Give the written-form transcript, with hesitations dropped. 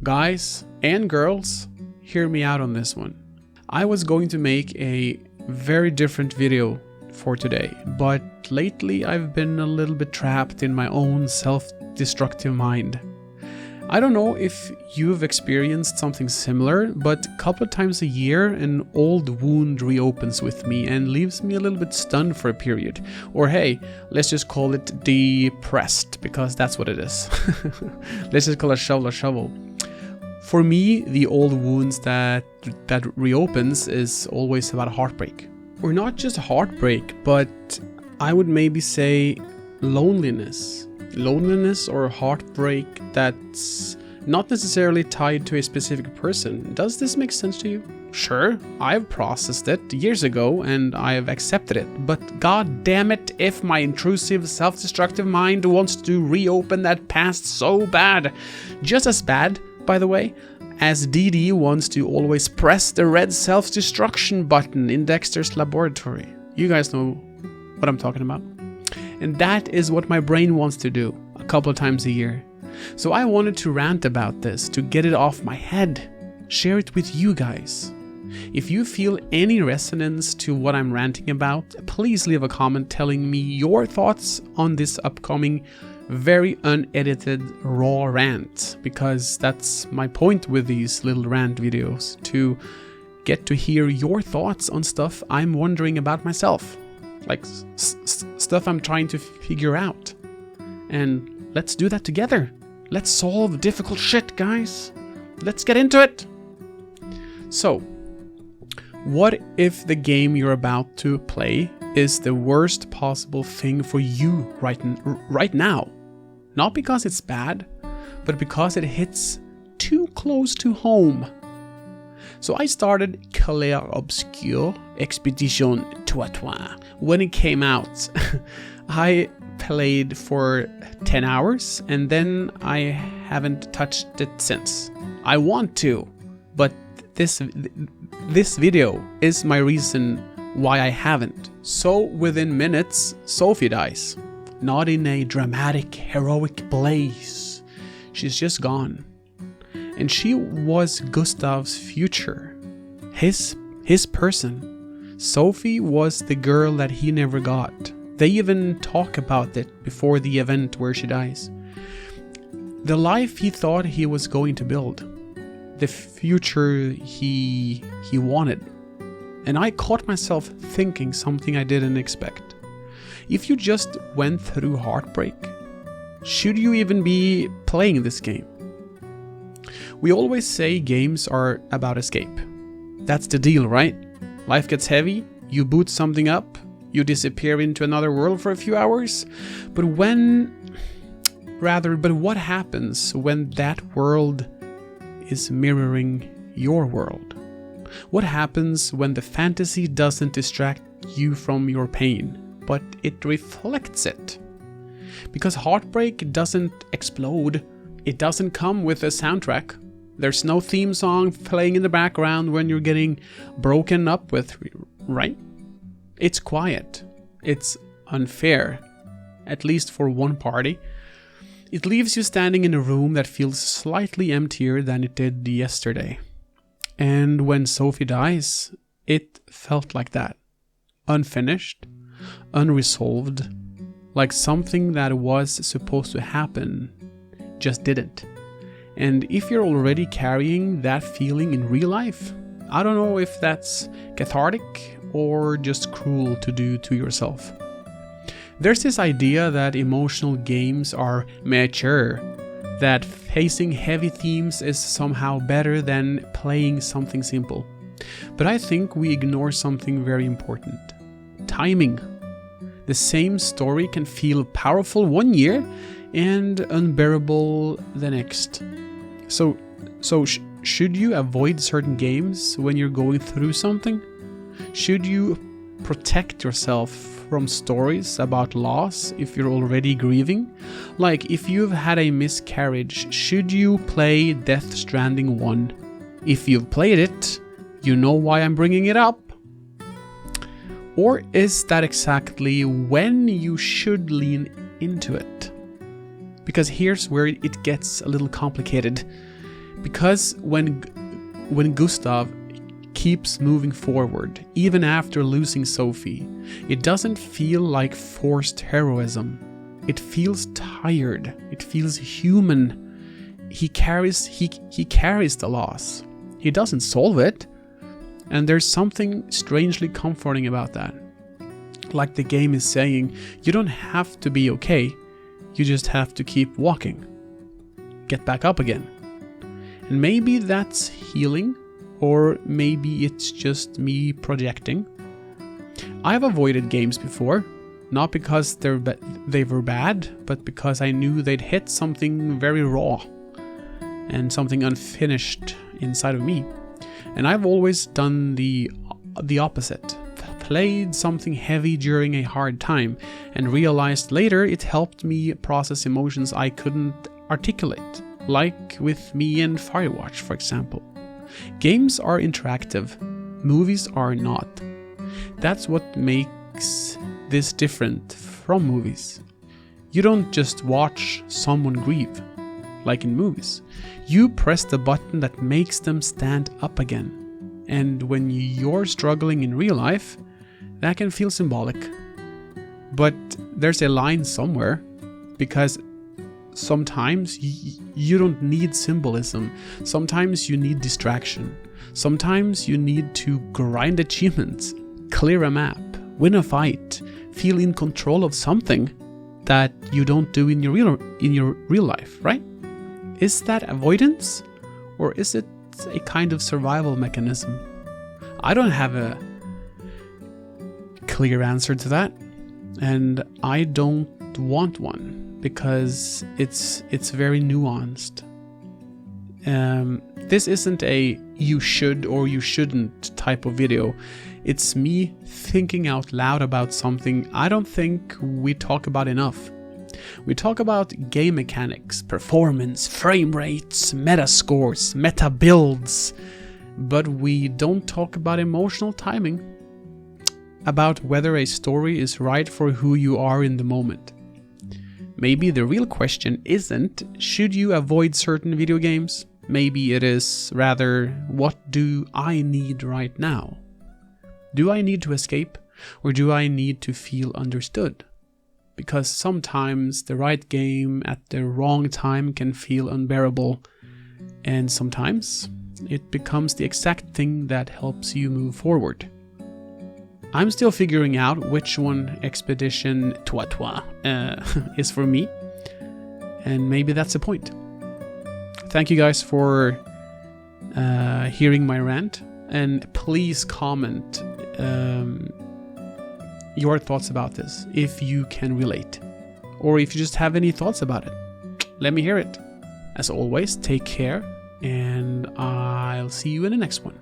Guys and girls, hear me out on this one. I was going to make a very different video for today, but lately I've been a little bit trapped in my own self-destructive mind. I don't know if you've experienced something similar, but a couple of times a year an old wound reopens with me and leaves me a little bit stunned for a period. Or hey, let's just call it depressed, because that's what it is. Let's just call it a shovel. For me, the old wounds that reopens is always about heartbreak. Or not just heartbreak, but I would maybe say loneliness. Loneliness or heartbreak that's not necessarily tied to a specific person. Does this make sense to you? Sure, I've processed it years ago and I've accepted it, but god damn it if my intrusive, self-destructive mind wants to reopen that past so bad. Just as bad, by the way, as DD wants to always press the red self-destruction button in Dexter's laboratory. You guys know what I'm talking about. And that is what my brain wants to do a couple of times a year. So I wanted to rant about this, to get it off my head, share it with you guys. If you feel any resonance to what I'm ranting about, please leave a comment telling me your thoughts on this upcoming very unedited raw rant, because that's my point with these little rant videos, to get to hear your thoughts on stuff I'm wondering about myself. Like stuff I'm trying to figure out. And let's do that together. Let's solve difficult shit, guys. Let's get into it. So, what if the game you're about to play is the worst possible thing for you right now? Not because it's bad, but because it hits too close to home. So I started Clair Obscure Expedition Toi. When it came out, I played for 10 hours and then I haven't touched it since. I want to, but this video is my reason why I haven't. So within minutes, Sophie dies. Not in a dramatic, heroic blaze. She's just gone. And she was Gustav's future. His person. Sophie was the girl that he never got. They even talk about it before the event where she dies. The life he thought he was going to build. The future he wanted. And I caught myself thinking something I didn't expect. If you just went through heartbreak, should you even be playing this game? We always say games are about escape. That's the deal, right? Life gets heavy, you boot something up, you disappear into another world for a few hours. But what happens when that world is mirroring your world? What happens when the fantasy doesn't distract you from your pain, but it reflects it? Because heartbreak doesn't explode. It doesn't come with a soundtrack. There's no theme song playing in the background when you're getting broken up with, right? It's quiet. It's unfair, at least for one party. It leaves you standing in a room that feels slightly emptier than it did yesterday. And when Sophie dies, it felt like that. Unfinished, unresolved, like something that was supposed to happen just didn't. And if you're already carrying that feeling in real life, I don't know if that's cathartic or just cruel to do to yourself. There's this idea that emotional games are mature, that facing heavy themes is somehow better than playing something simple. But I think we ignore something very important. Timing. The same story can feel powerful one year and unbearable the next. So should you avoid certain games when you're going through something? Should you protect yourself from stories about loss if you're already grieving? Like, if you've had a miscarriage, should you play Death Stranding 1? If you've played it, you know why I'm bringing it up. Or is that exactly when you should lean into it? Because here's where it gets a little complicated. Because when Gustav keeps moving forward, even after losing Sophie, it doesn't feel like forced heroism. It feels tired. It feels human. He carries the loss. He doesn't solve it. And there's something strangely comforting about that. Like the game is saying, you don't have to be okay. You just have to keep walking. Get back up again. And maybe that's healing, or maybe it's just me projecting. I've avoided games before, not because they were bad, but because I knew they'd hit something very raw and something unfinished inside of me. And I've always done the opposite. Played something heavy during a hard time and realized later it helped me process emotions I couldn't articulate, like with me and Firewatch, for example. Games are interactive, movies are not. That's what makes this different from movies. You don't just watch someone grieve, like in movies. You press the button that makes them stand up again. And when you're struggling in real life, that can feel symbolic. But there's a line somewhere, because sometimes you don't need symbolism. Sometimes you need distraction. Sometimes you need to grind achievements, clear a map, win a fight, feel in control of something that you don't do in your real life, right? Is that avoidance, or is it a kind of survival mechanism? I don't have a clear answer to that, and I don't want one, because it's very nuanced. This isn't a you should or you shouldn't type of video. It's me thinking out loud about something I don't think we talk about enough. We talk about game mechanics, performance, frame rates, meta scores, meta builds, but we don't talk about emotional timing, about whether a story is right for who you are in the moment. Maybe the real question isn't, should you avoid certain video games? Maybe it is rather, what do I need right now? Do I need to escape, or do I need to feel understood? Because sometimes the right game at the wrong time can feel unbearable, and sometimes it becomes the exact thing that helps you move forward. I'm still figuring out which one Expedition Toi is for me, and maybe that's the point. Thank you guys for hearing my rant, and please comment your thoughts about this, if you can relate, or if you just have any thoughts about it. Let me hear it. As always, take care, and I'll see you in the next one.